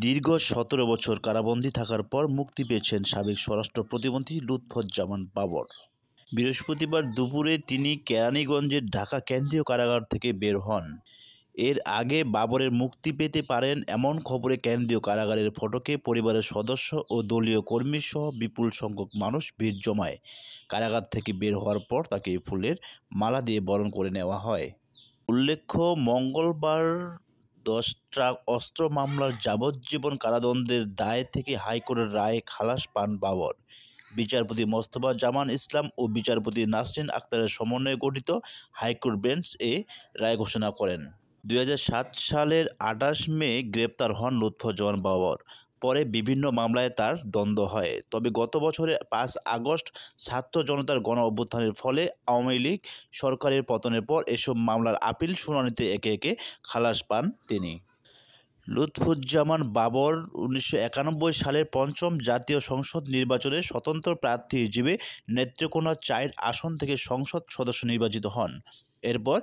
দীর্ঘ ১৭ বছর কারাবন্দী থাকার পর মুক্তি পেয়েছেন সাবেক স্বরাষ্ট্র প্রতিমন্ত্রী লুৎফুজ্জামান বাবর। বৃহস্পতিবার দুপুরে তিনি কেরানীগঞ্জের ঢাকা কেন্দ্রীয় কারাগার থেকে বের হন। এর আগে বাবরের মুক্তি পেতে পারেন এমন খবরে কেন্দ্রীয় কারাগারের ফটকে পরিবারের সদস্য ও দলীয় কর্মীসহ বিপুল সংখ্যক মানুষ ভিড় জমায়। কারাগার থেকে বের হওয়ার পর তাকে ফুলের মালা দিয়ে বরণ করে নেওয়া হয়। উল্লেখ্য, মঙ্গলবার 10 ট্রাক অস্ত্র মামলার যাবজ্জীবন কারাদণ্ডের দায় থেকে হাইকোর্টের রায়ে খালাস পান বাবর। বিচারপতি মোস্তফা জামান ইসলাম ও বিচারপতি নাসরিন আক্তারের সমন্বয়ে গঠিত হাইকোর্ট বেঞ্চ এ রায় ঘোষণা করেন। 2007 সালের 28 মে গ্রেপ্তার হন লুৎফুজ্জামান বাবর। পরে বিভিন্ন মামলায় তার দ্বন্দ্ব হয়। তবে গত বছরের 5 আগস্ট ছাত্র জনতার গণ অভ্যুত্থানের ফলে আওয়ামী লীগ সরকারের পতনের পর এসব মামলার আপিল শুনানিতে একে একে খালাস পান তিনি। লুৎফুজ্জামান বাবর 1991 সালের ৫ম জাতীয় সংসদ নির্বাচনে স্বতন্ত্র প্রার্থী হিসেবে নেত্রকোনা 4 আসন থেকে সংসদ সদস্য নির্বাচিত হন। এরপর